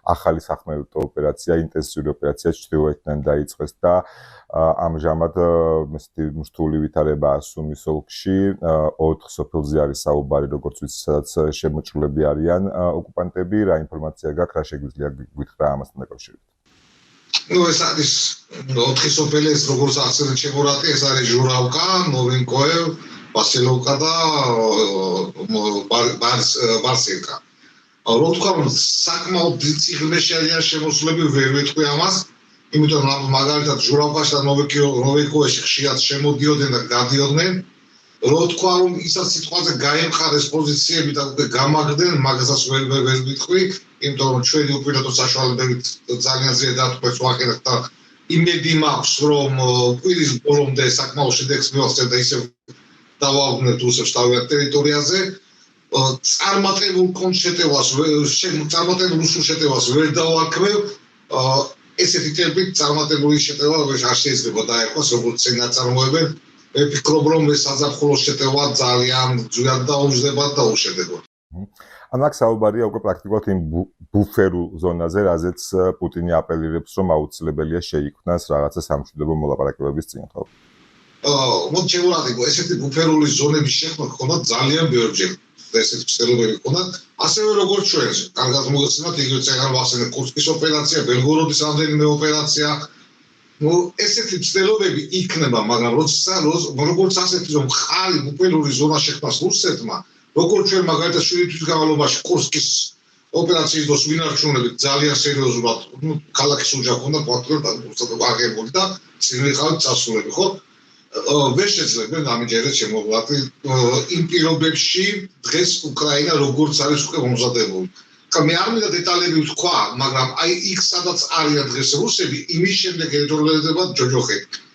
ახალი სახმელეთო ოპერაცია, ინტენსიური ოპერაცია ჩრდილოეთიდან დაიწყეს და ამჟამად მრთული ვითარებაა სუმის ოლქში 4 სოფელზე არის საუბარი, როგორც ვიცი, სადაც შემოჭრილები არიან ოკუპანტები. რა ინფორმაცია გაქვს, რა შეგვიძლია გითხრა ამასთან დაკავშირებით? ეს არის 4 სოფელი, როგორც ახსენეთ შემორატი, ეს არის ჟურავკა, ნოვინკოევ, ვასილოვკა და ბარსილკა. Რო თქვა, საკმაოდ დიდ ციხეში არიან შემოსულები, ვერ ვეთქვი ამას, იმიტომ რომ მაგალითად ჟურავკაში და ნოვინკოევში ხშირად შემოდიოდნენ და გადიოდნენ. Რო თქვა, რომ ისაც სიტყვაზე გაემყარეს პოზიციები და უკვე გამაგდნენ, მაგასაც ვერ ვეთქვი, იმიტომ რომ ჩვენი უპირატო საშუალებებით ძალიან ძლიერ დათქვეს ვაყენებთ და იმედი მაქვს, რომ კვირის ბოლომდე საკმაოდ შედეგს მივახცევთ და ისევ დავაუბრუნებთ რუსებს თავიანთ ტერიტორიაზე. წარმატებულ კონშეტევას, წარმატებულ რუსულ შეტევას ვერ დავარქმევ. ესეთი ტემპით წარმატებული შეტევა არ შეიძლება დაერქვას, როგორც წინაწარმოებენ. მე ვფიქრობ, რომ ეს საზაფხულოს შეტევა ძალიან ძვირად დაუждდება და უშედეგოდ. ამას საუბარია უკვე პრაქტიკულად იმ ბუფერულ ზონაზე, რაზეც პუტინი აპელირებს, რომ აუცილებელია შეიქმნას რაღაცა სამშვიდობო მოლაპარაკებების წინ, ხო? მოდი შევარდნილო, ესეთი ბუფერული ზონების შექმნა ხონდა ძალიან ბევრჯერ. ესეთი ცდილობები ჰქონდა, ასევე როგორც ჩვენს. კარგად მოგეხსენებათ, იგივე წეგან ვახსენეთ კურსკის ოპერაცია, ბელგოროდის რამდენიმე ოპერაცია. ესეთი ცდილობები იქნება, მაგრამ როგორც ასეთი რომ ხარი ბუფერული ზონა შექმნას რუსეთმა, როგორც ჩვენ მაგალითად 7 თვის განმავლობაში კურსკის ოპერაციის დროს ვინარჩუნებით ძალიან სერიოზულად, ქალაქის უჯახ უნდა პატრიოტ აღებული და წინვიყავით წასულები, ხო? ვერ შეძლებენ ამჯერად შემოვლათ იმ პირობებში დღეს უკრაინა როგორც არის უკვე მომზადებული. მე არ მინდა დეტალები ვთქვა, მაგრამ აი იქ სადაც არიან დღეს რუსები, იმის შემდეგ ელოდება ჯოჯოხეთი.